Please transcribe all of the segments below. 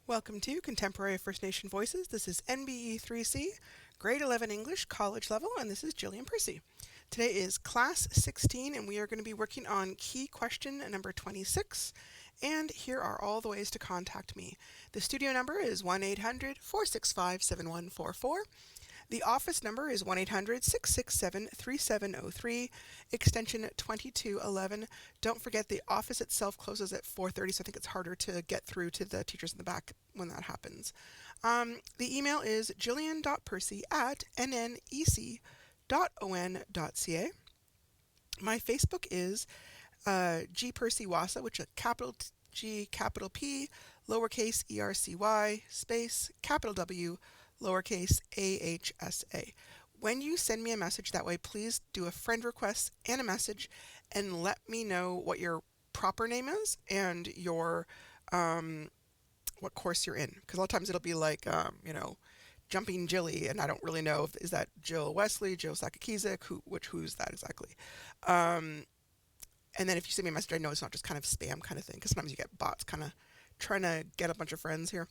Welcome to Contemporary First Nation Voices. This is NBE3C, Grade 11 English, College Level, and this is Jillian Percy. Today is Class 16, and we are going to be working on key question number 26, and here are all the ways to contact me. The studio number is 1-800-465-7144. The office number is 1-800-667-3703, extension 2211. Don't forget the office itself closes at 4:30, so I think it's harder to get through to the teachers in the back when that happens. The email is jillian.percy@nnec.on.ca. My Facebook is G Percy Wasa, which is capital G, capital P, lowercase ERCY, space, capital W, lowercase AHSA. When you send me a message that way, please do a friend request and a message and let me know what your proper name is and your what course you're in. Because a lot of times it'll be like, Jumping Jilly, and I don't really know is that Jill Wesley, Jill Sakakizik, who's that exactly. And then if you send me a message, I know it's not just kind of spam kind of thing, because sometimes you get bots kind of trying to get a bunch of friends here.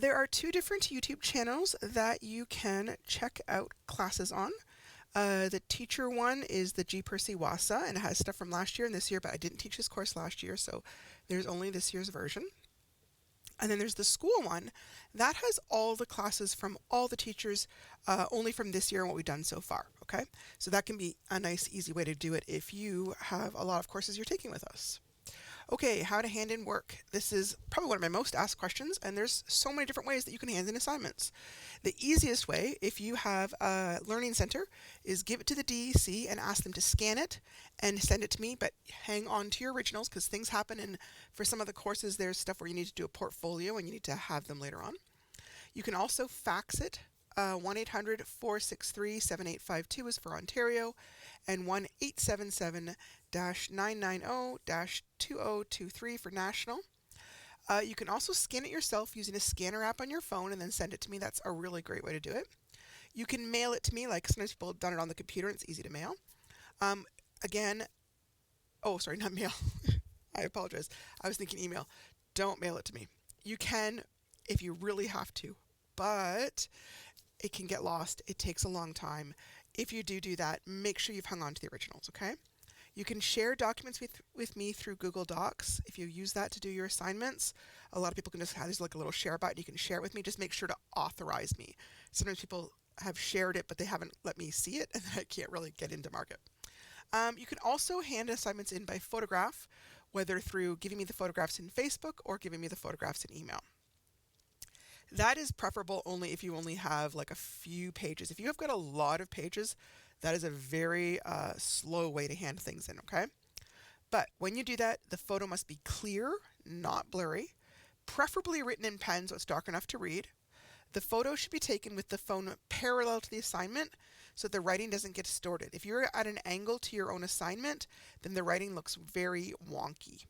There are two different YouTube channels that you can check out classes on. The teacher one is the G Percy Wasa, and it has stuff from last year and this year, but I didn't teach this course last year, so there's only this year's version. And then there's the school one that has all the classes from all the teachers, only from this year and what we've done so far. Okay, so that can be a nice, easy way to do it if you have a lot of courses you're taking with us. Okay, how to hand in work. This is probably one of my most asked questions, and there's so many different ways that you can hand in assignments. The easiest way, if you have a learning center, is give it to the DEC and ask them to scan it and send it to me, but hang on to your originals because things happen, and for some of the courses there's stuff where you need to do a portfolio and you need to have them later on. You can also fax it. 1-800-463-7852 is for Ontario, and 1-877-990-2023 for national. You can also scan it yourself using a scanner app on your phone and then send it to me. That's a really great way to do it. You can mail it to me, like sometimes people have done it on the computer and it's easy to mail. Not mail. I apologize. I was thinking email. Don't mail it to me. You can if you really have to, but it can get lost. It takes a long time. If you do that, make sure you've hung on to the originals, okay? You can share documents with me through Google Docs. If you use that to do your assignments, a lot of people can just have, there's like a little share button. You can share it with me. Just make sure to authorize me. Sometimes people have shared it, but they haven't let me see it, and then I can't really get into market. You can also hand assignments in by photograph, whether through giving me the photographs in Facebook or giving me the photographs in email. That is preferable only if you only have like a few pages. If you have got a lot of pages, that is a very slow way to hand things in, okay? But when you do that, the photo must be clear, not blurry, preferably written in pen so it's dark enough to read. The photo should be taken with the phone parallel to the assignment so that the writing doesn't get distorted. If you're at an angle to your own assignment, then the writing looks very wonky.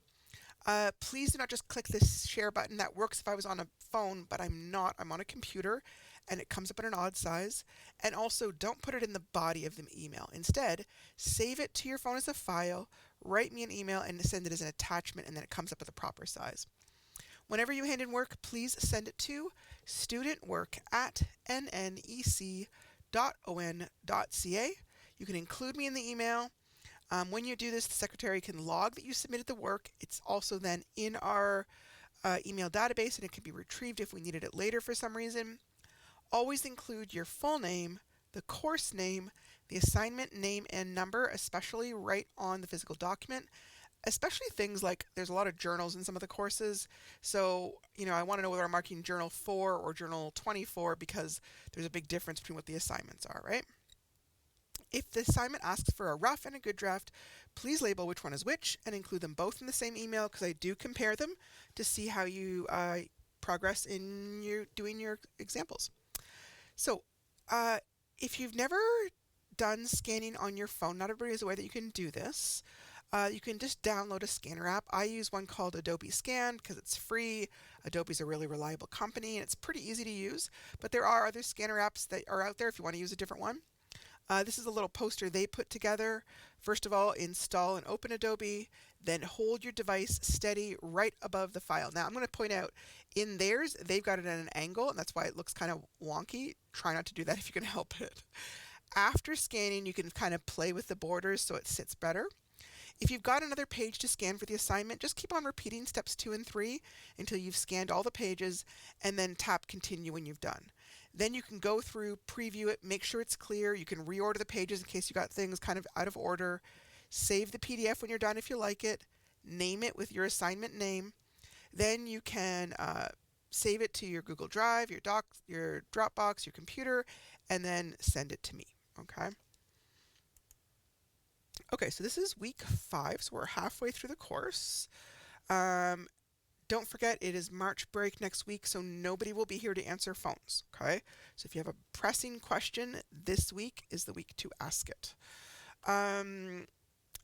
Please do not just click this share button. That works if I was on a phone, but I'm not. I'm on a computer, and it comes up in an odd size. And also, don't put it in the body of the email. Instead, save it to your phone as a file, write me an email, and send it as an attachment, and then it comes up with a proper size. Whenever you hand in work, please send it to studentwork@nnec.on.ca. You can include me in the email. When you do this, the secretary can log that you submitted the work. It's also then in our email database, and it can be retrieved if we needed it later for some reason. Always include your full name, the course name, the assignment name and number, especially right on the physical document. Especially things like there's a lot of journals in some of the courses. So, I want to know whether I'm marking journal 4 or journal 24 because there's a big difference between what the assignments are, right? If the assignment asks for a rough and a good draft, please label which one is which and include them both in the same email because I do compare them to see how you progress in doing your examples. So, if you've never done scanning on your phone, not everybody is aware that you can do this. You can just download a scanner app. I use one called Adobe Scan because it's free. Adobe's a really reliable company and it's pretty easy to use, but there are other scanner apps that are out there if you want to use a different one. This is a little poster they put together. First of all, install and open Adobe, Then hold your device steady right above the file. Now I'm going to point out in theirs, they've got it at an angle, and that's why it looks kind of wonky. Try not to do that if you can help it. After scanning, you can kind of play with the borders so it sits better. If you've got another page to scan for the assignment, just keep on repeating steps 2 and 3 until you've scanned all the pages, and then tap continue when you've done. Then you can go through, preview it, make sure it's clear. You can reorder the pages in case you got things kind of out of order. Save the PDF when you're done if you like it. Name it with your assignment name. Then you can save it to your Google Drive, your Dropbox, your computer, and then send it to me. Okay? Okay, so this is week 5, so we're halfway through the course. Don't forget, it is March break next week, so nobody will be here to answer phones, okay? So if you have a pressing question, this week is the week to ask it.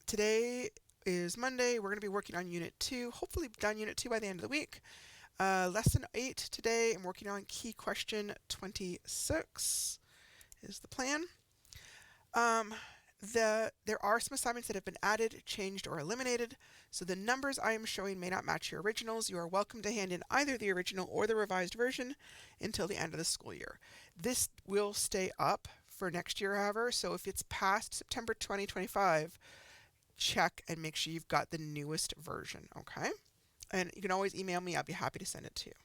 Today is Monday. We're going to be working on Unit 2, hopefully done Unit 2 by the end of the week. Lesson 8 today, I'm working on key question 26 is the plan. There are some assignments that have been added, changed, or eliminated, so the numbers I am showing may not match your originals. You are welcome to hand in either the original or the revised version until the end of the school year. This will stay up for next year, however, so if it's past September 2025, check and make sure you've got the newest version, okay? And you can always email me. I'll be happy to send it to you.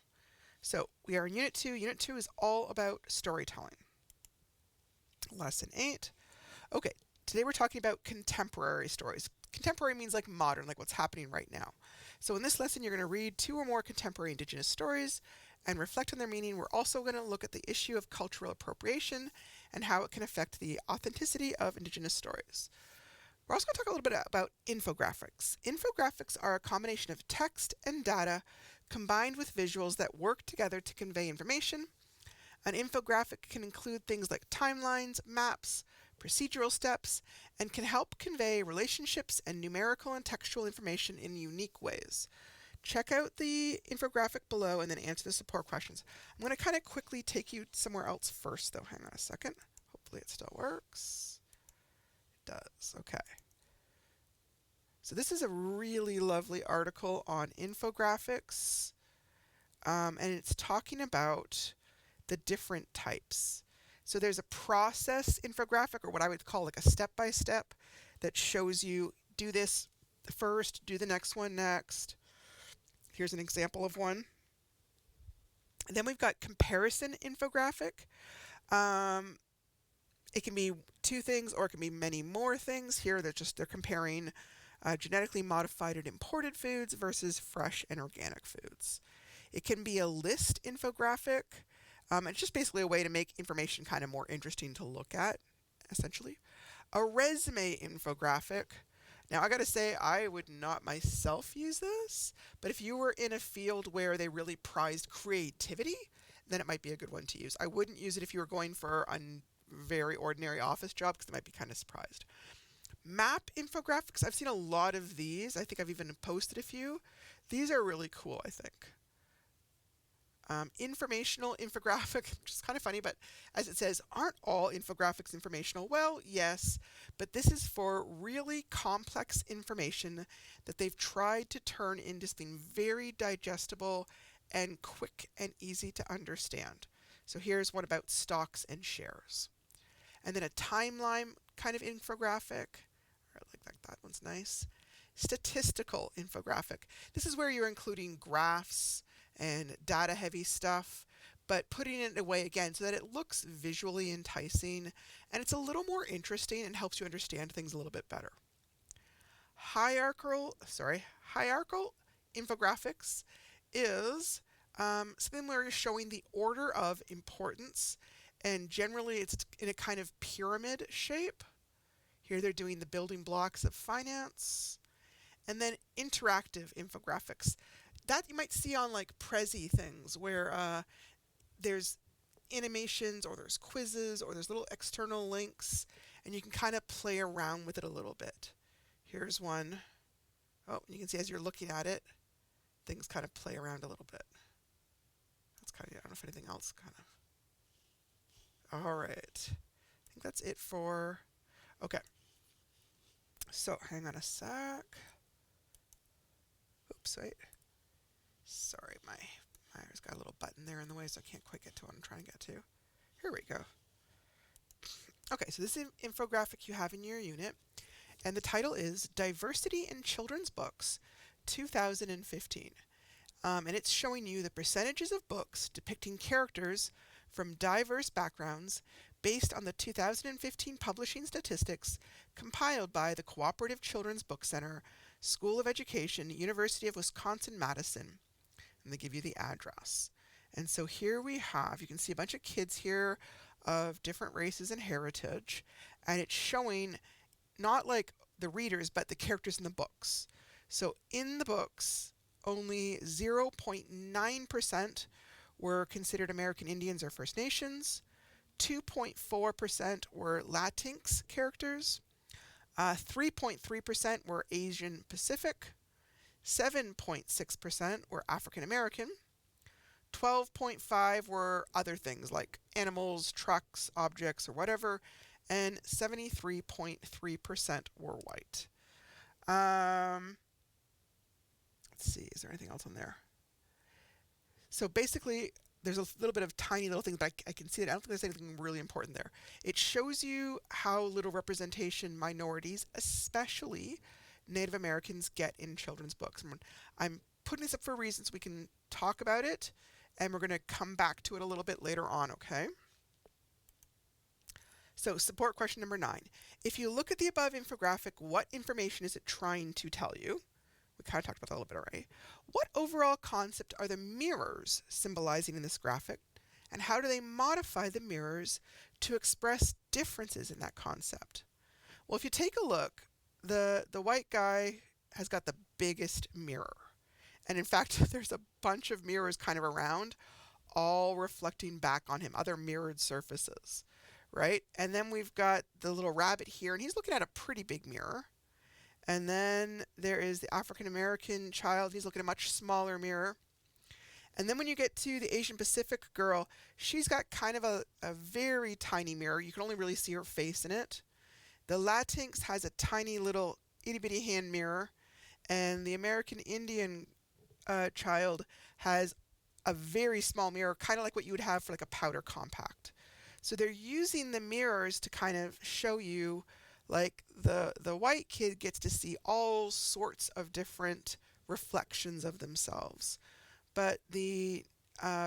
So we are in Unit 2. Unit 2 is all about storytelling. Lesson 8. Okay, today we're talking about contemporary stories. Contemporary means like modern, like what's happening right now. So in this lesson, you're going to read 2 or more contemporary Indigenous stories and reflect on their meaning. We're also going to look at the issue of cultural appropriation and how it can affect the authenticity of Indigenous stories. We're also going to talk a little bit about infographics. Infographics are a combination of text and data combined with visuals that work together to convey information. An infographic can include things like timelines, maps, procedural steps, and can help convey relationships and numerical and textual information in unique ways. Check out the infographic below and then answer the support questions. I'm going to kind of quickly take you somewhere else first, though. Hang on a second. Hopefully it still works. It does. Okay. So this is a really lovely article on infographics, and it's talking about the different types. So there's a process infographic, or what I would call like a step-by-step, that shows you do this first, do the next one next. Here's an example of one. And then we've got comparison infographic. It can be 2 things, or it can be many more things. Here they're comparing genetically modified and imported foods versus fresh and organic foods. It can be a list infographic. It's just basically a way to make information kind of more interesting to look at, essentially. A resume infographic. Now, I got to say, I would not myself use this, but if you were in a field where they really prized creativity, then it might be a good one to use. I wouldn't use it if you were going for a very ordinary office job, because they might be kind of surprised. Map infographics, I've seen a lot of these. I think I've even posted a few. These are really cool, I think. Informational infographic, which is kind of funny, but as it says, aren't all infographics informational? Well, yes, but this is for really complex information that they've tried to turn into something very digestible and quick and easy to understand. So here's one about stocks and shares. And then a timeline kind of infographic. I like that one's nice. Statistical infographic. This is where you're including graphs and data-heavy stuff, but putting it away again so that it looks visually enticing and it's a little more interesting and helps you understand things a little bit better. Hierarchical infographics is something where you're showing the order of importance, and generally it's in a kind of pyramid shape. Here they're doing the building blocks of finance. And then interactive infographics. That you might see on like Prezi things where there's animations or there's quizzes or there's little external links, and you can kind of play around with it a little bit. Here's one. Oh, you can see as you're looking at it, things kind of play around a little bit. That's kind of, I don't know if anything else kind of. All right. I think that's it for, okay. So hang on a sec. Oops, wait. Sorry, mine's got a little button there in the way, so I can't quite get to what I'm trying to get to. Here we go. Okay, so this is infographic you have in your unit, and the title is Diversity in Children's Books 2015. And it's showing you the percentages of books depicting characters from diverse backgrounds based on the 2015 publishing statistics compiled by the Cooperative Children's Book Center, School of Education, University of Wisconsin-Madison. And they give you the address. And so here we have, you can see a bunch of kids here of different races and heritage, and it's showing not like the readers, but the characters in the books. So in the books, only 0.9% were considered American Indians or First Nations, 2.4% were Latinx characters, 3.3% were Asian Pacific, 7.6% were African American, 12.5% were other things like animals, trucks, objects, or whatever, and 73.3% were white. Let's see, is there anything else on there? So basically, there's a little bit of tiny little things, but I can see it. I don't think there's anything really important there. It shows you how little representation minorities, especially Native Americans, get in children's books. I'm putting this up for a reason so we can talk about it, and we're going to come back to it a little bit later on, okay? So support question number 9. If you look at the above infographic, what information is it trying to tell you? We kind of talked about that a little bit already. What overall concept are the mirrors symbolizing in this graphic, and how do they modify the mirrors to express differences in that concept? Well, if you take a look, the white guy has got the biggest mirror. And in fact, there's a bunch of mirrors kind of around, all reflecting back on him, other mirrored surfaces, right? And then we've got the little rabbit here, and he's looking at a pretty big mirror. And then there is the African American child. He's looking at a much smaller mirror. And then when you get to the Asian Pacific girl, she's got kind of a very tiny mirror. You can only really see her face in it. The Latinx has a tiny little itty-bitty hand mirror. And the American Indian child has a very small mirror, kind of like what you would have for like a powder compact. So they're using the mirrors to kind of show you, like the white kid gets to see all sorts of different reflections of themselves. But the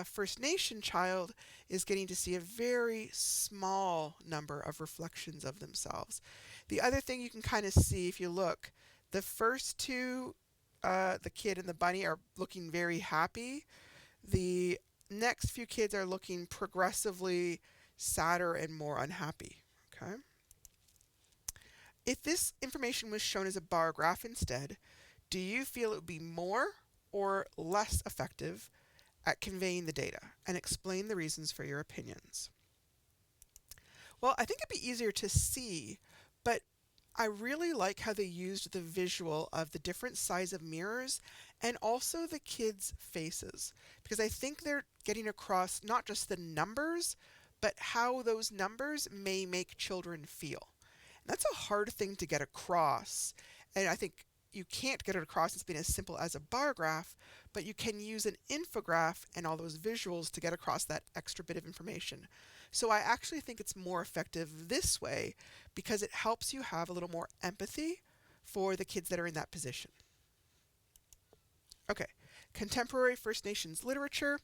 First Nation child is getting to see a very small number of reflections of themselves. The other thing you can kind of see if you look, the first two, the kid and the bunny, are looking very happy. The next few kids are looking progressively sadder and more unhappy. Okay. If this information was shown as a bar graph instead, do you feel it would be more or less effective at conveying the data? And explain the reasons for your opinions. Well, I think it'd be easier to see, but I really like how they used the visual of the different size of mirrors and also the kids' faces, because I think they're getting across not just the numbers, but how those numbers may make children feel. That's a hard thing to get across, and I think you can't get it across as being as simple as a bar graph, but you can use an infograph and all those visuals to get across that extra bit of information. So I actually think it's more effective this way because it helps you have a little more empathy for the kids that are in that position. Okay, contemporary First Nations literature.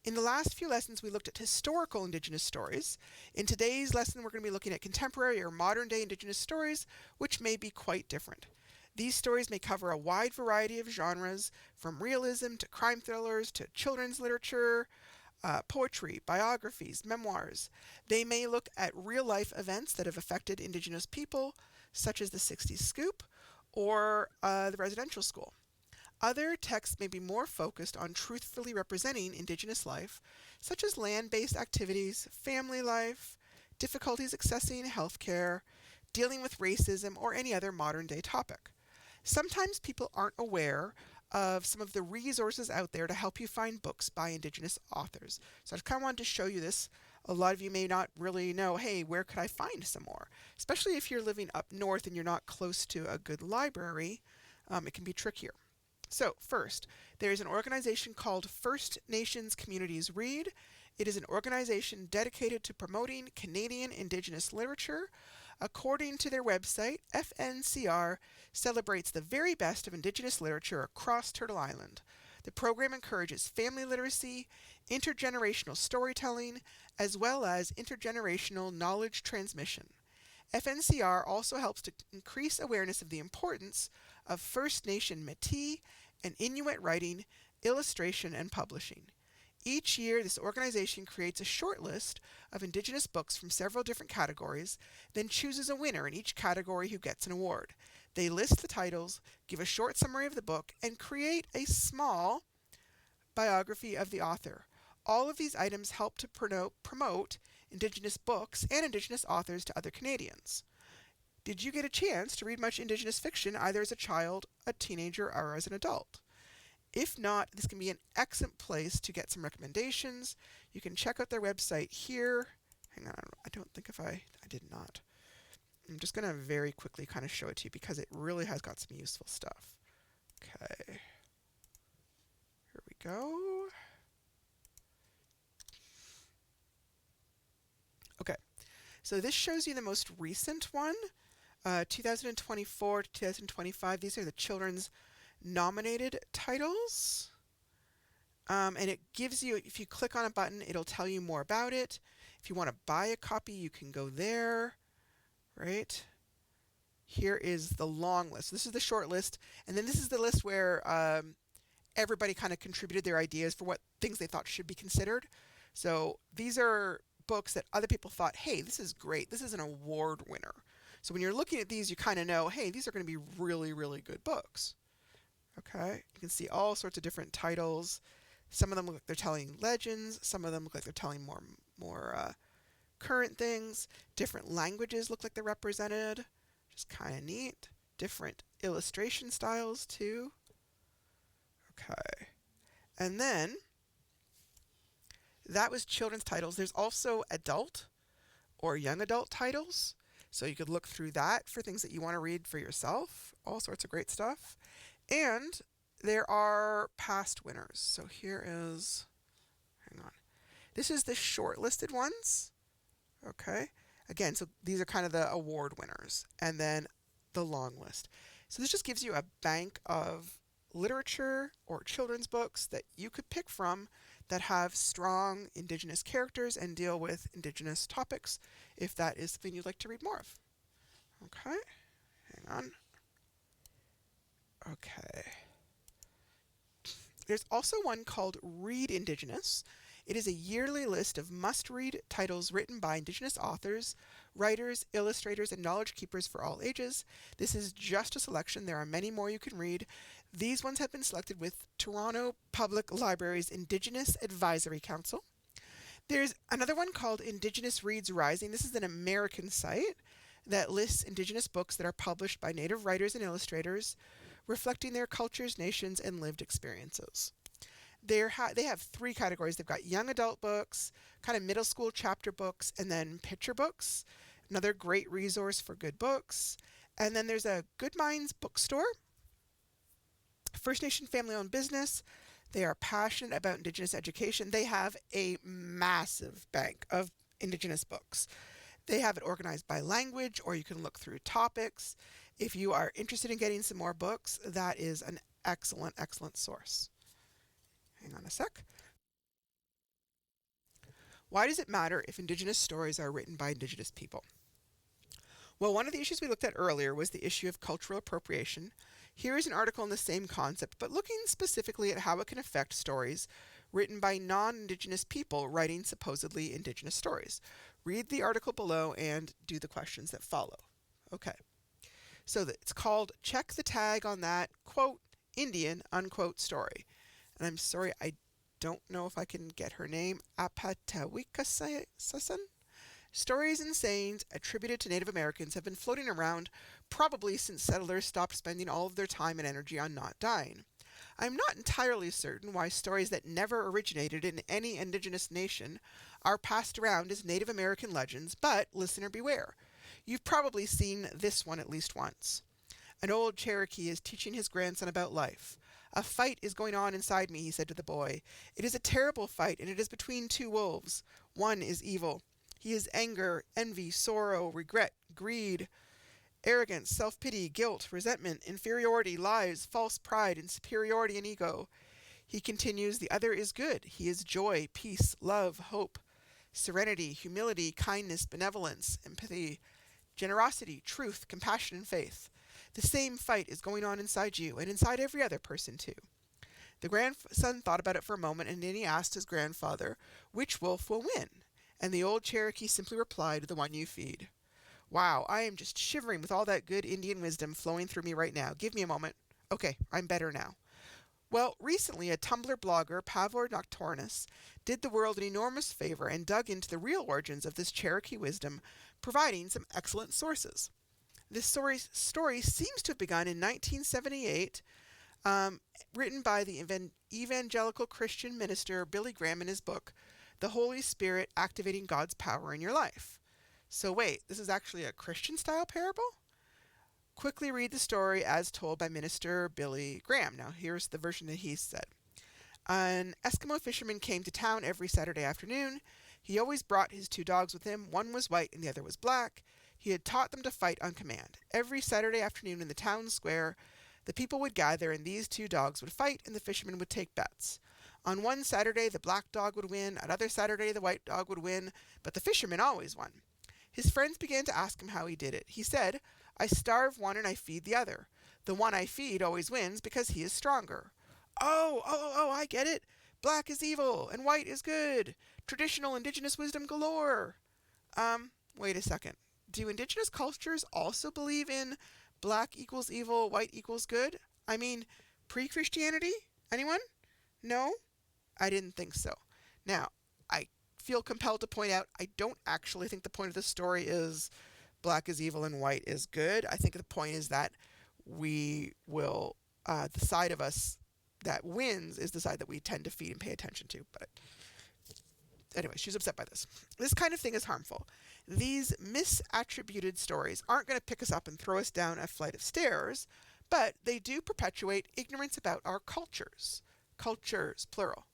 In the last few lessons, we looked at historical Indigenous stories. In today's lesson, we're going to be looking at contemporary or modern-day Indigenous stories, which may be quite different. These stories may cover a wide variety of genres, from realism to crime thrillers to children's literature, poetry, biographies, memoirs. They may look at real-life events that have affected Indigenous people, such as the 60s Scoop or the residential school. Other texts may be more focused on truthfully representing Indigenous life, such as land-based activities, family life, difficulties accessing healthcare, dealing with racism, or any other modern-day topic. Sometimes people aren't aware of some of the resources out there to help you find books by Indigenous authors. So I just kind of wanted to show you this. A lot of you may not really know, hey, where could I find some more? Especially if you're living up north and you're not close to a good library, it can be trickier. So first, there is an organization called First Nations Communities Read. It is an organization dedicated to promoting Canadian Indigenous literature. According to their website, FNCR celebrates the very best of Indigenous literature across Turtle Island. The program encourages family literacy, intergenerational storytelling, as well as intergenerational knowledge transmission. FNCR also helps to increase awareness of the importance of First Nation Métis and Inuit writing, illustration, and publishing. Each year, this organization creates a short list of Indigenous books from several different categories, then chooses a winner in each category who gets an award. They list the titles, give a short summary of the book, and create a small biography of the author. All of these items help to promote Indigenous books and Indigenous authors to other Canadians. Did you get a chance to read much Indigenous fiction either as a child, a teenager, or as an adult? If not, this can be an excellent place to get some recommendations. You can check out their website here. Hang on, I don't think if I did not. I'm just going to very quickly kind of show it to you because it really has got some useful stuff. Okay. Here we go. Okay, so this shows you the most recent one, 2024 to 2025. These are the children's nominated titles. And it gives you, if you click on a button, it'll tell you more about it. If you want to buy a copy, you can go there, right? Here is the long list. This is the short list. And then this is the list where everybody kind of contributed their ideas for what things they thought should be considered. So these are books that other people thought, hey, this is great. This is an award winner. So when you're looking at these, you kind of know, hey, these are going to be really, really good books. Okay, you can see all sorts of different titles. Some of them look like they're telling legends. Some of them look like they're telling more current things. Different languages look like they're represented, which is kind of neat. Different illustration styles too. Okay, and then that was children's titles. There's also adult or young adult titles. So you could look through that for things that you want to read for yourself. All sorts of great stuff. And there are past winners. So here is, hang on. This is the shortlisted ones. Okay. Again, so these are kind of the award winners. And then the long list. So this just gives you a bank of literature or children's books that you could pick from that have strong Indigenous characters and deal with Indigenous topics if that is something you'd like to read more of. Okay, hang on. Okay. There's also one called Read Indigenous. It is a yearly list of must-read titles written by Indigenous authors, writers, illustrators, and knowledge keepers for all ages. This is just a selection. There are many more you can read. These ones have been selected with Toronto Public Library's Indigenous Advisory Council. There's another one called Indigenous Reads Rising. This is an American site that lists Indigenous books that are published by Native writers and illustrators, reflecting their cultures, nations, and lived experiences. They have three categories. They've got young adult books, kind of middle school chapter books, and then picture books. Another great resource for good books. And then there's a Good Minds bookstore, First Nation family-owned business. They are passionate about Indigenous education. They have a massive bank of Indigenous books. They have it organized by language, or you can look through topics. If you are interested in getting some more books, that is an excellent, excellent source. Hang on a sec. Why does it matter if Indigenous stories are written by Indigenous people? Well, one of the issues we looked at earlier was the issue of cultural appropriation. Here is an article on the same concept, but looking specifically at how it can affect stories written by non-Indigenous people writing supposedly Indigenous stories. Read the article below and do the questions that follow. Okay, so it's called Check the Tag on That, quote, Indian, unquote, story. And I'm sorry, I don't know if I can get her name, Apatawikasasan? Stories and sayings attributed to Native Americans have been floating around probably since settlers stopped spending all of their time and energy on not dying. I'm not entirely certain why stories that never originated in any Indigenous nation are passed around as Native American legends, but listener beware. You've probably seen this one at least once. An old Cherokee is teaching his grandson about life. "A fight is going on inside me," he said to the boy. "It is a terrible fight, and it is between two wolves. One is evil. He is anger, envy, sorrow, regret, greed, arrogance, self-pity, guilt, resentment, inferiority, lies, false pride, and superiority and ego." He continues, "The other is good. He is joy, peace, love, hope, serenity, humility, kindness, benevolence, empathy, generosity, truth, compassion, and faith. The same fight is going on inside you and inside every other person too." The grandson thought about it for a moment, and then he asked his grandfather, "Which wolf will win?" And the old Cherokee simply replied, "The one you feed." Wow, I am just shivering with all that good Indian wisdom flowing through me right now. Give me a moment. Okay, I'm better now. Well, recently a Tumblr blogger, Pavor Nocturnus, did the world an enormous favor and dug into the real origins of this Cherokee wisdom, providing some excellent sources. This story seems to have begun in 1978, written by the evangelical Christian minister Billy Graham in his book, "The Holy Spirit Activating God's Power in Your Life." So wait, this is actually a Christian-style parable? Quickly read the story as told by Minister Billy Graham. Now, here's the version that he said. An Eskimo fisherman came to town every Saturday afternoon. He always brought his two dogs with him. One was white and the other was black. He had taught them to fight on command. Every Saturday afternoon in the town square, the people would gather and these two dogs would fight and the fisherman would take bets. On one Saturday, the black dog would win. Another Saturday, the white dog would win, but the fisherman always won. His friends began to ask him how he did it. He said, "I starve one and I feed the other. The one I feed always wins because he is stronger." Oh, I get it. Black is evil and white is good. Traditional indigenous wisdom galore. Wait a second. Do indigenous cultures also believe in black equals evil, white equals good? I mean, pre-Christianity? Anyone? No? I didn't think so. Now, I feel compelled to point out I don't actually think the point of this story is black is evil and white is good. I think the point is that we will, the side of us that wins is the side that we tend to feed and pay attention to. But anyway, she's upset by this. This kind of thing is harmful. These misattributed stories aren't going to pick us up and throw us down a flight of stairs, but they do perpetuate ignorance about our cultures. Cultures, plural.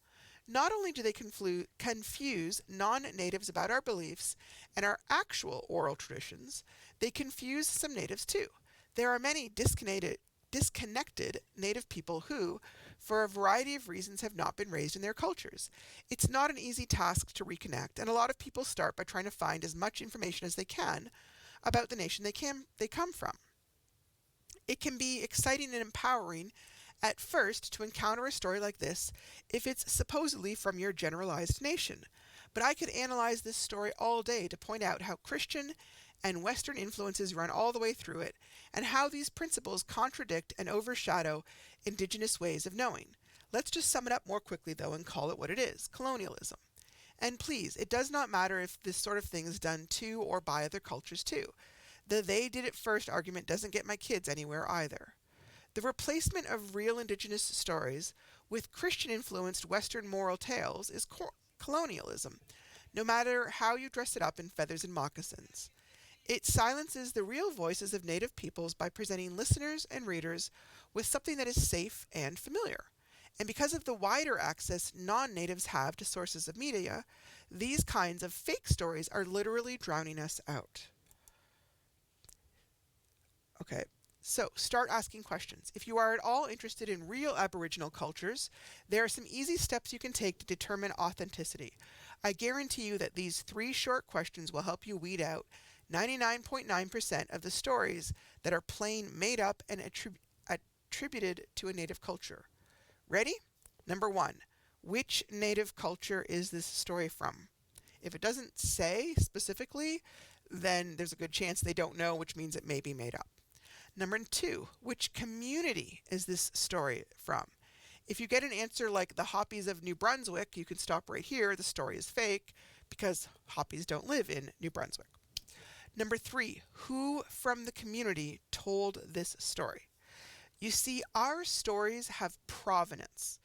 Not only do they confuse non-natives about our beliefs and our actual oral traditions, they confuse some natives too. There are many disconnected native people who, for a variety of reasons, have not been raised in their cultures. It's not an easy task to reconnect, and a lot of people start by trying to find as much information as they can about the nation they come from. It can be exciting and empowering at first to encounter a story like this if it's supposedly from your generalized nation. But I could analyze this story all day to point out how Christian and Western influences run all the way through it, and how these principles contradict and overshadow indigenous ways of knowing. Let's just sum it up more quickly, though, and call it what it is: colonialism. And please, it does not matter if this sort of thing is done to or by other cultures too. The "they did it first" argument doesn't get my kids anywhere either. The replacement of real indigenous stories with Christian-influenced Western moral tales is colonialism, no matter how you dress it up in feathers and moccasins. It silences the real voices of native peoples by presenting listeners and readers with something that is safe and familiar. And because of the wider access non-natives have to sources of media, these kinds of fake stories are literally drowning us out. Okay. So, start asking questions. If you are at all interested in real Aboriginal cultures, there are some easy steps you can take to determine authenticity. I guarantee you that these 3 short questions will help you weed out 99.9% of the stories that are plain made up and attributed to a native culture. Ready? Number 1, which native culture is this story from? If it doesn't say specifically, then there's a good chance they don't know, which means it may be made up. Number 2, which community is this story from? If you get an answer like the Hopis of New Brunswick, you can stop right here. The story is fake because Hopis don't live in New Brunswick. Number 3, who from the community told this story? You see, our stories have provenance.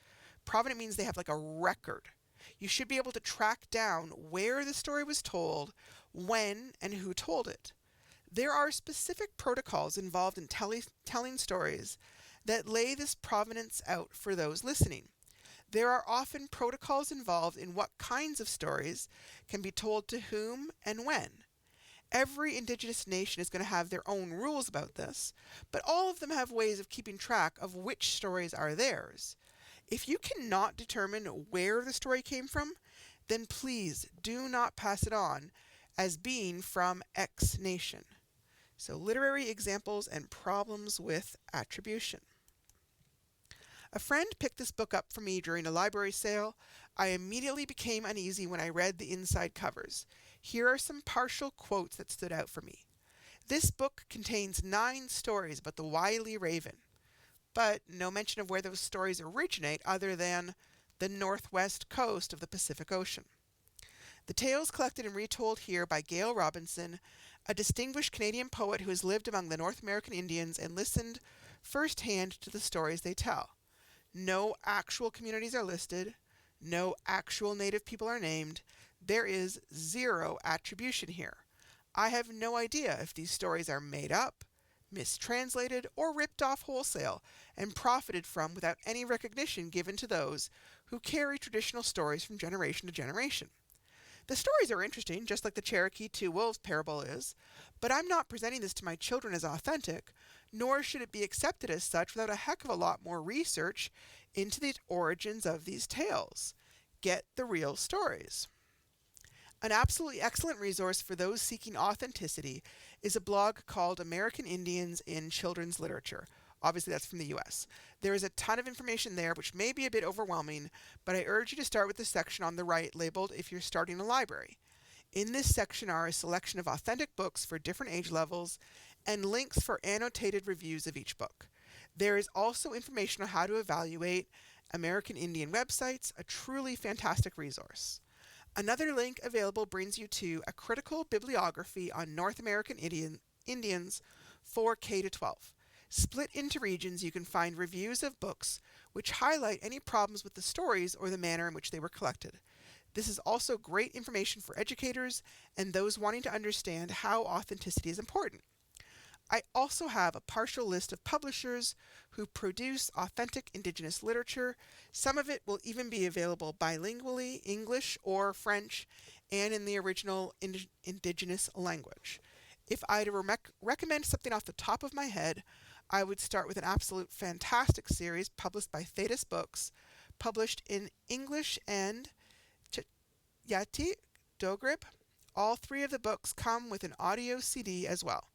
Provenant means they have like a record. You should be able to track down where the story was told, when, and who told it. There are specific protocols involved in telling stories that lay this provenance out for those listening. There are often protocols involved in what kinds of stories can be told to whom and when. Every indigenous nation is going to have their own rules about this, but all of them have ways of keeping track of which stories are theirs. If you cannot determine where the story came from, then please do not pass it on as being from X nation. So, literary examples and problems with attribution. A friend picked this book up for me during a library sale. I immediately became uneasy when I read the inside covers. Here are some partial quotes that stood out for me. This book contains 9 stories about the wily raven, but no mention of where those stories originate other than the northwest coast of the Pacific Ocean. The tales collected and retold here by Gail Robinson, a distinguished Canadian poet who has lived among the North American Indians and listened firsthand to the stories they tell. No actual communities are listed. No actual Native people are named. There is 0 attribution here. I have no idea if these stories are made up, mistranslated, or ripped off wholesale and profited from without any recognition given to those who carry traditional stories from generation to generation. The stories are interesting, just like the Cherokee Two Wolves parable is, but I'm not presenting this to my children as authentic, nor should it be accepted as such without a heck of a lot more research into the origins of these tales. Get the real stories. An absolutely excellent resource for those seeking authenticity is a blog called American Indians in Children's Literature. Obviously, that's from the US. There is a ton of information there, which may be a bit overwhelming, but I urge you to start with the section on the right labeled If You're Starting a Library. In this section are a selection of authentic books for different age levels and links for annotated reviews of each book. There is also information on how to evaluate American Indian websites, a truly fantastic resource. Another link available brings you to a critical bibliography on North American Indians for K-12. Split into regions, you can find reviews of books which highlight any problems with the stories or the manner in which they were collected. This is also great information for educators and those wanting to understand how authenticity is important. I also have a partial list of publishers who produce authentic Indigenous literature. Some of it will even be available bilingually, English or French, and in the original Indigenous language. If I had to recommend something off the top of my head, I would start with an absolute fantastic series published by Thetis Books, published in English and Yati Dogrib. All 3 of the books come with an audio CD as well.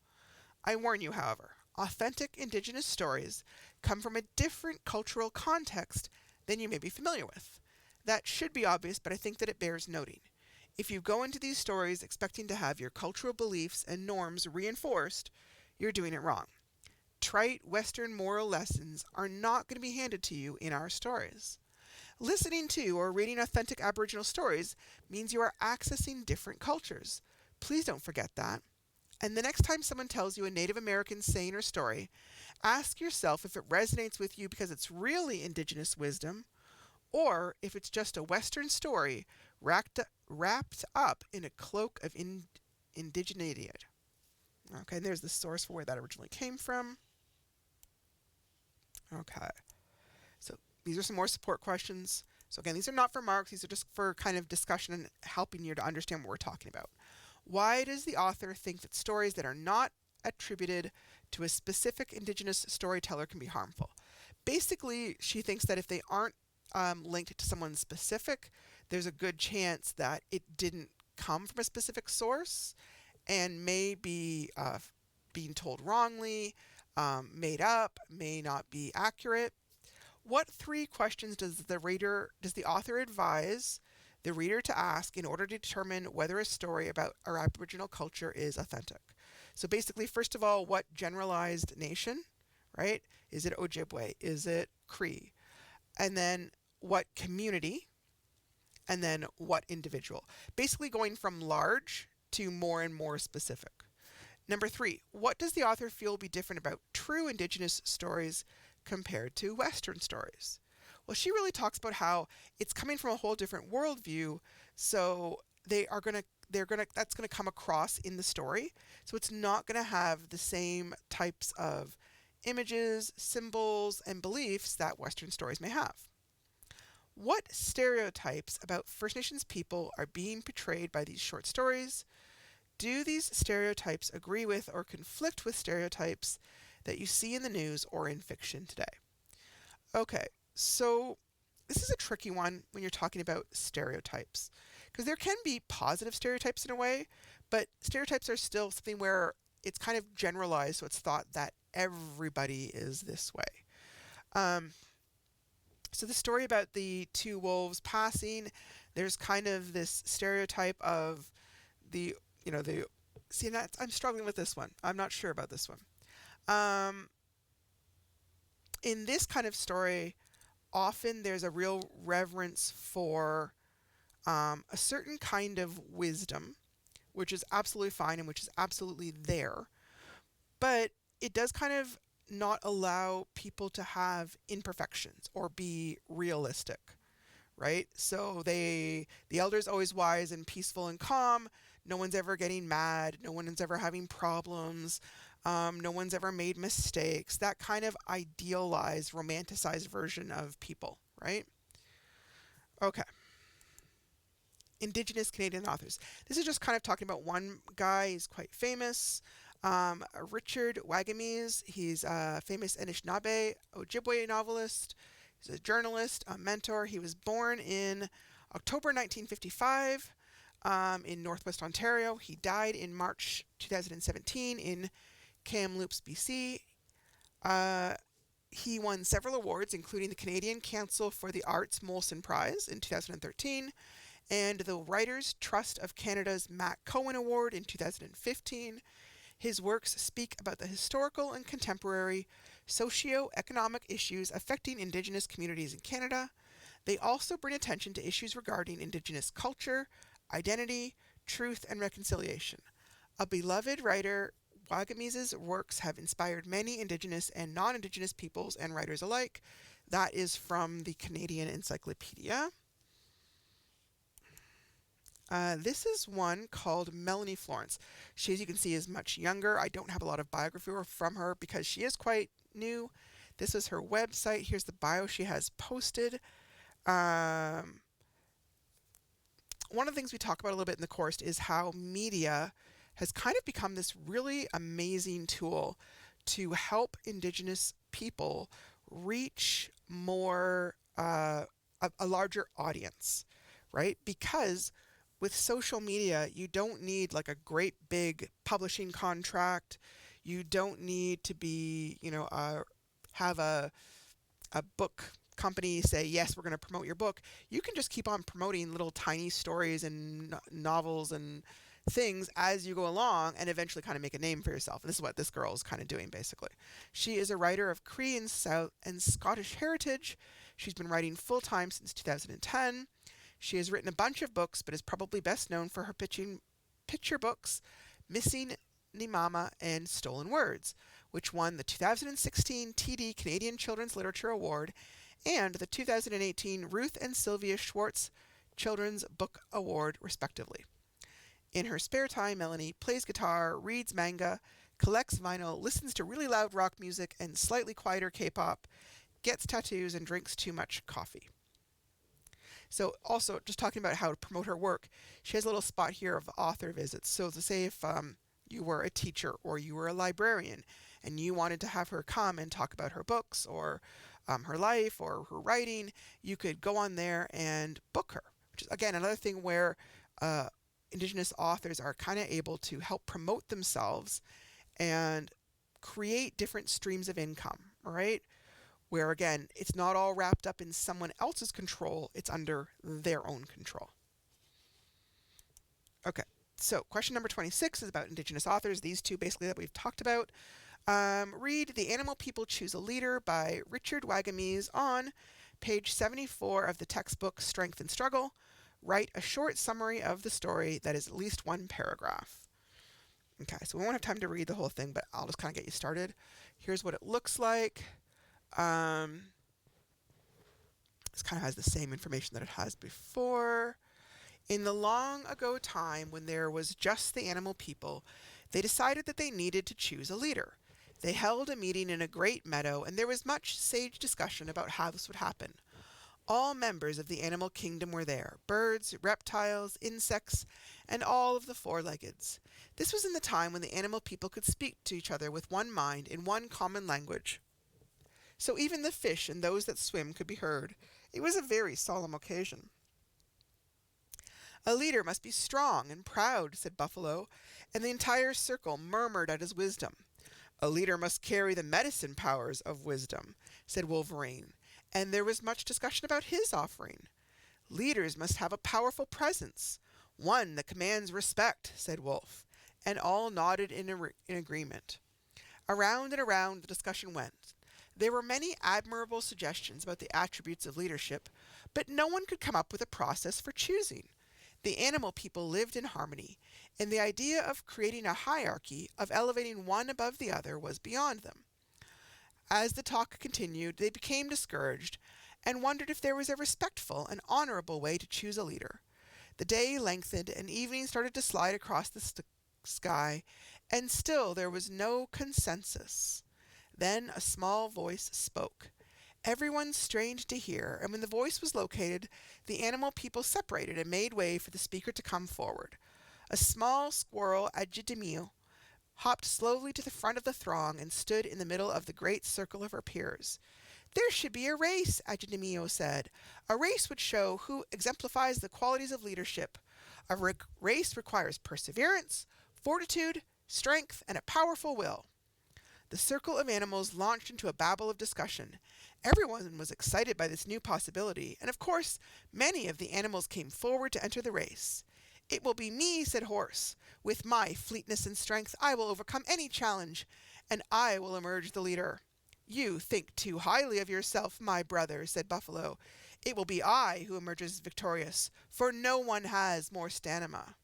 I warn you, however, authentic Indigenous stories come from a different cultural context than you may be familiar with. That should be obvious, but I think that it bears noting. If you go into these stories expecting to have your cultural beliefs and norms reinforced, you're doing it wrong. Trite Western moral lessons are not going to be handed to you in our stories. Listening to or reading authentic Aboriginal stories means you are accessing different cultures. Please don't forget that. And the next time someone tells you a Native American saying or story, ask yourself if it resonates with you because it's really Indigenous wisdom, or if it's just a Western story wrapped up in a cloak of indigeneity. Okay, and there's the source for where that originally came from. Okay, so these are some more support questions. So again, these are not for marks, these are just for kind of discussion and helping you to understand what we're talking about. Why does the author think that stories that are not attributed to a specific Indigenous storyteller can be harmful? Basically, she thinks that if they aren't linked to someone specific, there's a good chance that it didn't come from a specific source and may be being told wrongly, made up, may not be accurate. What 3 questions does the author advise the reader to ask in order to determine whether a story about our Aboriginal culture is authentic? So basically, first of all, what generalized nation, right? Is it Ojibwe? Is it Cree? And then what community? And then what individual? Basically going from large to more and more specific. Number 3, what does the author feel will be different about true Indigenous stories compared to Western stories? Well, she really talks about how it's coming from a whole different worldview, so that's gonna come across in the story. So it's not gonna have the same types of images, symbols, and beliefs that Western stories may have. What stereotypes about First Nations people are being portrayed by these short stories? Do these stereotypes agree with or conflict with stereotypes that you see in the news or in fiction today? Okay, so this is a tricky one when you're talking about stereotypes, because there can be positive stereotypes in a way, but stereotypes are still something where it's kind of generalized, so it's thought that everybody is this way. So the story about the two wolves passing, there's kind of this stereotype of the, the, see, I'm struggling with this one. I'm not sure about this one. In this kind of story, often there's a real reverence for a certain kind of wisdom, which is absolutely fine and which is absolutely there. But it does kind of not allow people to have imperfections or be realistic, right? So the elder's always wise and peaceful and calm. No one's ever getting mad. No one's ever having problems. No one's ever made mistakes. That kind of idealized, romanticized version of people, right? Okay. Indigenous Canadian authors. This is just kind of talking about one guy. He's quite famous. Richard Wagamese. He's a famous Anishinaabe Ojibwe novelist. He's a journalist, a mentor. He was born in October 1955 in Northwest Ontario. He died in March 2017 in Kamloops, BC. He won several awards, including the Canadian Council for the Arts Molson Prize in 2013 and the Writers' Trust of Canada's Matt Cohen Award in 2015. His works speak about the historical and contemporary socio-economic issues affecting Indigenous communities in Canada. They also bring attention to issues regarding Indigenous culture, identity, truth, and reconciliation. A beloved writer, Wagamese's works have inspired many Indigenous and non-Indigenous peoples and writers alike. That is from the Canadian Encyclopedia. This is one called Melanie Florence. She, as you can see, is much younger. I don't have a lot of biography from her because she is quite new. This is her website. Here's the bio she has posted. One of the things we talk about a little bit in the course is how media has kind of become this really amazing tool to help Indigenous people reach more, a larger audience, right? Because with social media, you don't need like a great big publishing contract. You don't need to be, have a book company say, yes, we're going to promote your book. You can just keep on promoting little tiny stories and novels and things as you go along and eventually kind of make a name for yourself. And this is what this girl is kind of doing, basically. She is a writer of Cree and South and Scottish heritage. She's been writing full-time since 2010. She has written a bunch of books, but is probably best known for her picture books, Missing Nimama and Stolen Words, which won the 2016 TD Canadian Children's Literature Award and the 2018 Ruth and Sylvia Schwartz Children's Book Award, respectively. In her spare time, Melanie plays guitar, reads manga, collects vinyl, listens to really loud rock music and slightly quieter K-pop, gets tattoos, and drinks too much coffee. So also, just talking about how to promote her work, she has a little spot here of author visits. So to say if you were a teacher or you were a librarian and you wanted to have her come and talk about her books or her life or her writing, you could go on there and book her, which is, again, another thing where Indigenous authors are kind of able to help promote themselves and create different streams of income, right? Where, again, it's not all wrapped up in someone else's control, it's under their own control. Okay, so question number 26 is about Indigenous authors, these two basically that we've talked about. Read The Animal People Choose a Leader by Richard Wagamese on page 74 of the textbook Strength and Struggle. Write a short summary of the story that is at least one paragraph. Okay, so we won't have time to read the whole thing, but I'll just kind of get you started. Here's what it looks like. This kind of has the same information that it has before. In the long ago time when there was just the animal people, they decided that they needed to choose a leader. They held a meeting in a great meadow, and there was much sage discussion about how this would happen. All members of the animal kingdom were there, birds, reptiles, insects, and all of the four-leggeds. This was in the time when the animal people could speak to each other with one mind in one common language. So even the fish and those that swim could be heard. It was a very solemn occasion. A leader must be strong and proud, said Buffalo, and the entire circle murmured at his wisdom. A leader must carry the medicine powers of wisdom, said Wolverine, and there was much discussion about his offering. Leaders must have a powerful presence, one that commands respect, said Wolf, and all nodded in agreement. Around and around the discussion went. There were many admirable suggestions about the attributes of leadership, but no one could come up with a process for choosing. The animal people lived in harmony, and the idea of creating a hierarchy, of elevating one above the other, was beyond them. As the talk continued, they became discouraged and wondered if there was a respectful and honorable way to choose a leader. The day lengthened and evening started to slide across the sky, and still there was no consensus. Then a small voice spoke. Everyone strained to hear, and when the voice was located, the animal people separated and made way for the speaker to come forward. A small squirrel, Agidimio, hopped slowly to the front of the throng and stood in the middle of the great circle of her peers. There should be a race, Agidimio said. A race would show who exemplifies the qualities of leadership. A race requires perseverance, fortitude, strength, and a powerful will. The circle of animals launched into a babble of discussion. Everyone was excited by this new possibility, and of course, many of the animals came forward to enter the race. It will be me, said Horse. With my fleetness and strength, I will overcome any challenge, and I will emerge the leader. You think too highly of yourself, my brother, said Buffalo. It will be I who emerges victorious, for no one has more stamina.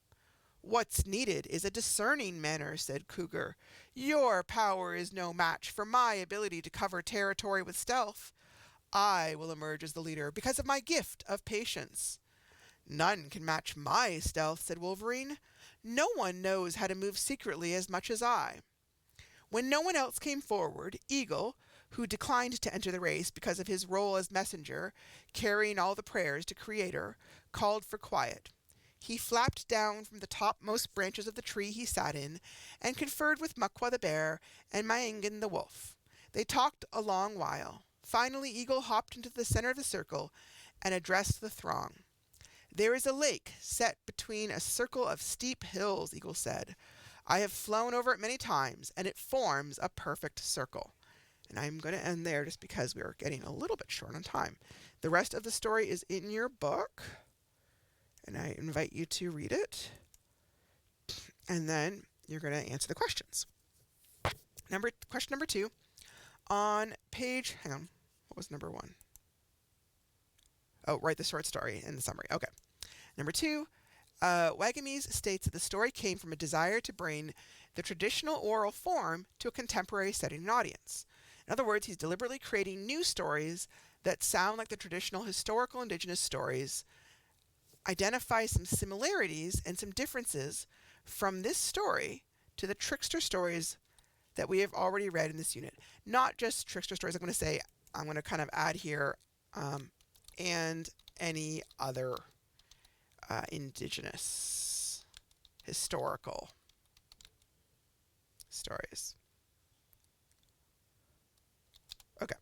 What's needed is a discerning manner, said Cougar. Your power is no match for my ability to cover territory with stealth. I will emerge as the leader because of my gift of patience. None can match my stealth, said Wolverine. No one knows how to move secretly as much as I. When no one else came forward, Eagle, who declined to enter the race because of his role as messenger, carrying all the prayers to Creator, called for quiet. He flapped down from the topmost branches of the tree he sat in, and conferred with Mukwa the bear and Maengan the wolf. They talked a long while. Finally, Eagle hopped into the center of the circle and addressed the throng. There is a lake set between a circle of steep hills, Eagle said. I have flown over it many times, and it forms a perfect circle. And I'm going to end there just because we are getting a little bit short on time. The rest of the story is in your book, and I invite you to read it. And then you're going to answer the questions. Question number 2. On page, hang on, what was number 1? Oh, write the short story in the summary. Okay. Number 2, Wagamies states that the story came from a desire to bring the traditional oral form to a contemporary setting and audience. In other words, he's deliberately creating new stories that sound like the traditional historical indigenous stories, identify some similarities and some differences from this story to the trickster stories that we have already read in this unit. Not just trickster stories, I'm going to kind of add here, and any other indigenous historical stories. Okay.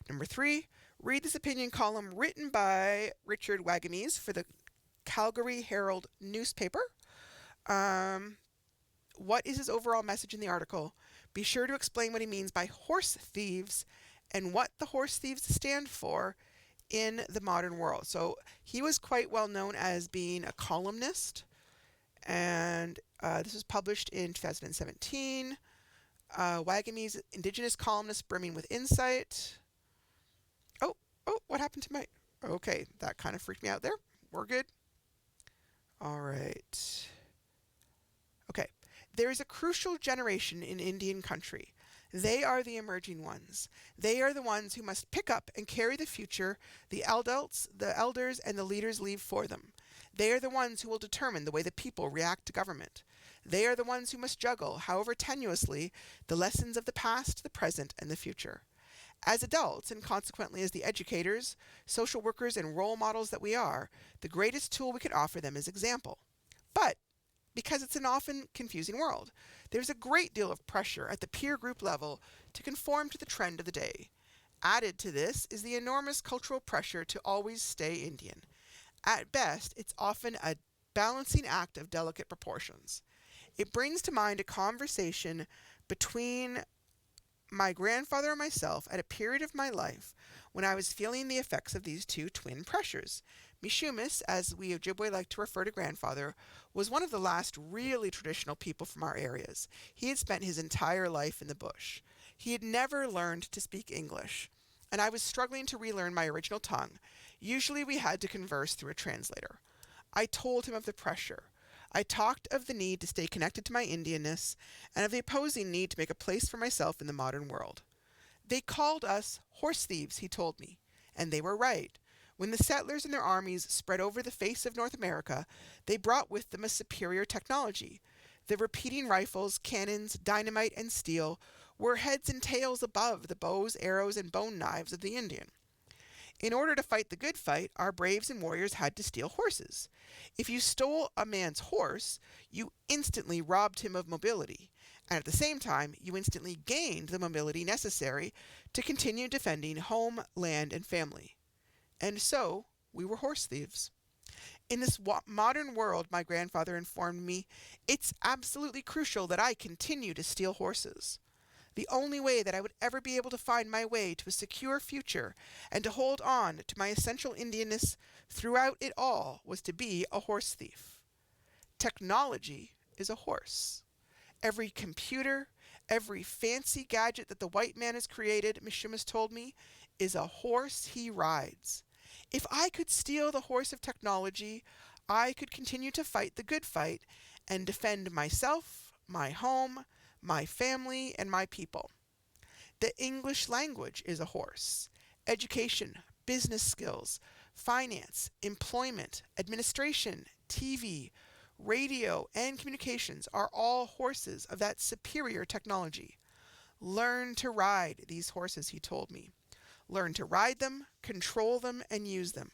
Number 3, read this opinion column written by Richard Wagamies for the Calgary Herald newspaper. What is his overall message in the article? Be sure to explain what he means by horse thieves and what the horse thieves stand for in the modern world. So he was quite well known as being a columnist, and this was published in 2017. Wagamies, indigenous columnist brimming with insight. Oh, what happened to my... Okay, that kind of freaked me out there. We're good. All right. Okay. There is a crucial generation in Indian country. They are the emerging ones. They are the ones who must pick up and carry the future the adults, the elders, and the leaders leave for them. They are the ones who will determine the way the people react to government. They are the ones who must juggle, however tenuously, the lessons of the past, the present, and the future. As adults, and consequently as the educators, social workers, and role models that we are, the greatest tool we can offer them is example. But because it's an often confusing world, there's a great deal of pressure at the peer group level to conform to the trend of the day. Added to this is the enormous cultural pressure to always stay Indian. At best, it's often a balancing act of delicate proportions. It brings to mind a conversation between my grandfather and myself at a period of my life when I was feeling the effects of these two twin pressures. Mishumis, as we Ojibwe like to refer to grandfather, was one of the last really traditional people from our areas. He had spent his entire life in the bush. He had never learned to speak English, and I was struggling to relearn my original tongue. Usually we had to converse through a translator. I told him of the pressure. I talked of the need to stay connected to my Indianness and of the opposing need to make a place for myself in the modern world. They called us horse thieves, he told me, and they were right. When the settlers and their armies spread over the face of North America, they brought with them a superior technology. The repeating rifles, cannons, dynamite, and steel were heads and tails above the bows, arrows, and bone knives of the Indian. In order to fight the good fight, our braves and warriors had to steal horses. If you stole a man's horse, you instantly robbed him of mobility, and at the same time, you instantly gained the mobility necessary to continue defending home, land, and family. And so, we were horse thieves. In this modern world, my grandfather informed me, it's absolutely crucial that I continue to steal horses. The only way that I would ever be able to find my way to a secure future and to hold on to my essential Indianness throughout it all was to be a horse thief. Technology is a horse. Every computer, every fancy gadget that the white man has created, Mishumis told me, is a horse he rides. If I could steal the horse of technology, I could continue to fight the good fight and defend myself, my home, my family, and my people. The English language is a horse. Education, business skills, finance, employment, administration, TV, radio, and communications are all horses of that superior technology. Learn to ride these horses, he told me. Learn to ride them, control them, and use them.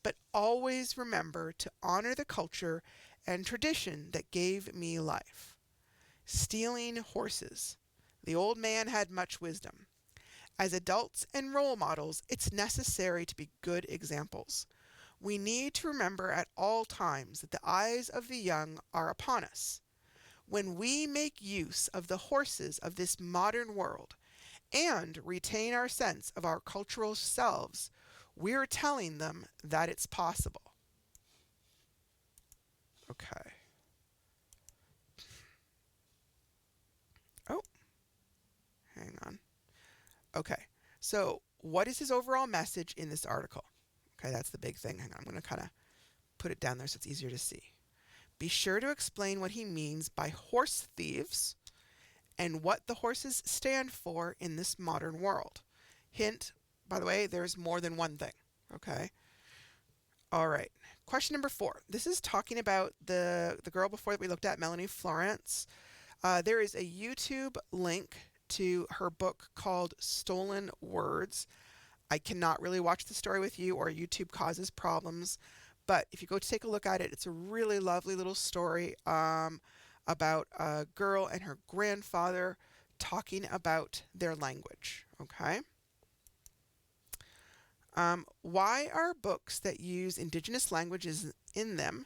But always remember to honor the culture and tradition that gave me life. Stealing horses. The old man had much wisdom. As adults and role models, it's necessary to be good examples. We need to remember at all times that the eyes of the young are upon us. When we make use of the horses of this modern world and retain our sense of our cultural selves, we're telling them that it's possible. Okay. Oh, hang on. Okay, so what is his overall message in this article? Okay, that's the big thing. Hang on, I'm going to kind of put it down there so it's easier to see. Be sure to explain what he means by horse thieves and what the horses stand for in this modern world. Hint, by the way, there's more than one thing. Okay. All right. Question number 4. This is talking about the girl before that we looked at, Melanie Florence. There is a YouTube link to her book called Stolen Words. I cannot really watch the story with you, or YouTube causes problems. But if you go to take a look at it, it's a really lovely little story about a girl and her grandfather talking about their language. Okay. Why are books that use Indigenous languages in them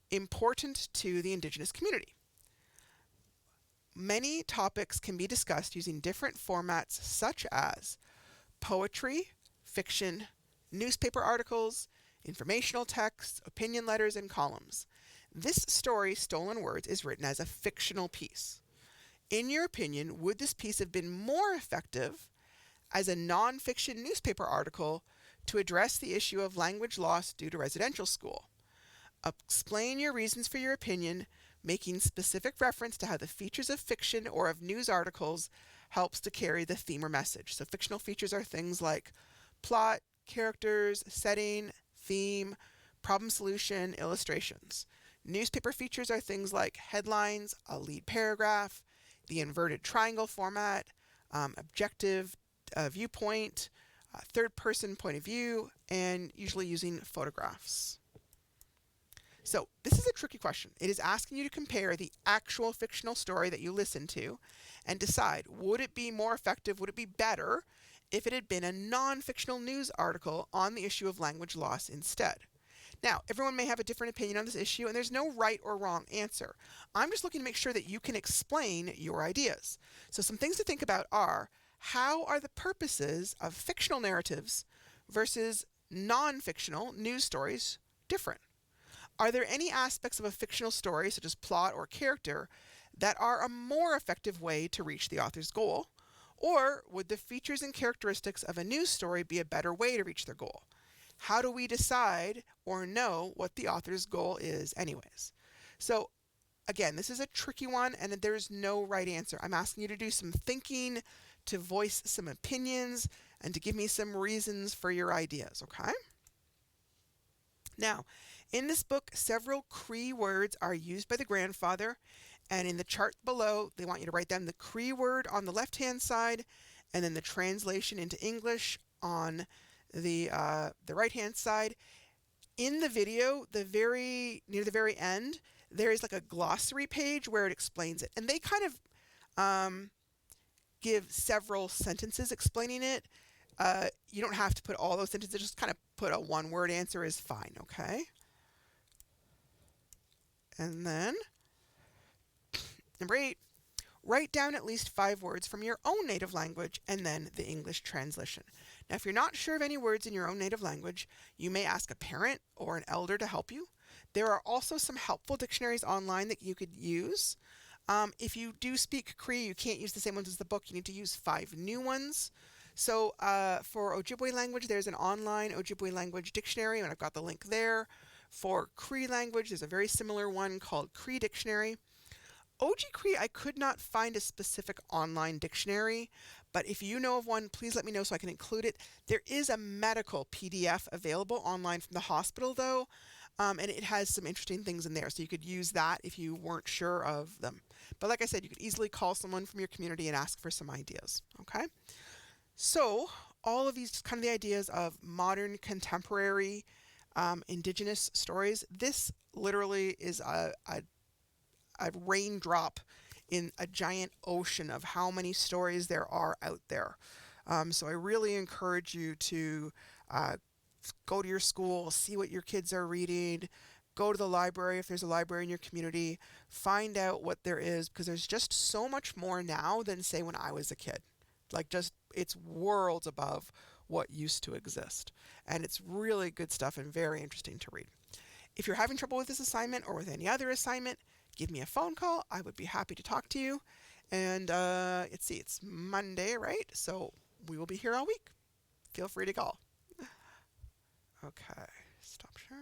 important to the Indigenous community? Many topics can be discussed using different formats such as poetry, fiction, newspaper articles, informational texts, opinion letters, and columns. This story, Stolen Words, is written as a fictional piece. In your opinion, would this piece have been more effective as a nonfiction newspaper article to address the issue of language loss due to residential school? Explain your reasons for your opinion, making specific reference to how the features of fiction or of news articles helps to carry the theme or message. So fictional features are things like plot, characters, setting, theme, problem solution, illustrations. Newspaper features are things like headlines, a lead paragraph, the inverted triangle format, objective viewpoint, third-person point of view, and usually using photographs. So this is a tricky question. It is asking you to compare the actual fictional story that you listened to and decide, would it be more effective, would it be better if it had been a non-fictional news article on the issue of language loss instead? Now, everyone may have a different opinion on this issue, and there's no right or wrong answer. I'm just looking to make sure that you can explain your ideas. So some things to think about are, how are the purposes of fictional narratives versus non-fictional news stories different? Are there any aspects of a fictional story, such as plot or character, that are a more effective way to reach the author's goal? Or would the features and characteristics of a news story be a better way to reach their goal? How do we decide or know what the author's goal is anyways? So again, this is a tricky one, and there's no right answer. I'm asking you to do some thinking, to voice some opinions, and to give me some reasons for your ideas, okay? Now, in this book, several Cree words are used by the grandfather, and in the chart below, they want you to write down the Cree word on the left-hand side, and then the translation into English on the right-hand side. In the video, near the very end, there is like a glossary page where it explains it, and they kind of give several sentences explaining it. You don't have to put all those sentences, just kind of put a one-word answer is fine, okay? And then, number 8, write down at least 5 words from your own native language and then the English translation. Now, if you're not sure of any words in your own native language, you may ask a parent or an elder to help you. There are also some helpful dictionaries online that you could use. If you do speak Cree, you can't use the same ones as the book. You need to use 5 new ones. So for Ojibwe language, there's an online Ojibwe language dictionary, and I've got the link there. For Cree language, there's a very similar one called Cree Dictionary. Cree, I could not find a specific online dictionary, but if you know of one, please let me know so I can include it. There is a medical PDF available online from the hospital, though, and it has some interesting things in there, so you could use that if you weren't sure of them. But like I said, you could easily call someone from your community and ask for some ideas, okay? So all of these kind of the ideas of modern, contemporary, indigenous stories, this literally is a raindrop in a giant ocean of how many stories there are out there. So I really encourage you to go to your school, see what your kids are reading, go to the library if there's a library in your community, find out what there is, because there's just so much more now than, say, when I was a kid. Like, just, it's worlds above what used to exist. And it's really good stuff and very interesting to read. If you're having trouble with this assignment or with any other assignment, give me a phone call. I would be happy to talk to you. And it's Monday, right? So we will be here all week. Feel free to call. Okay, stop share.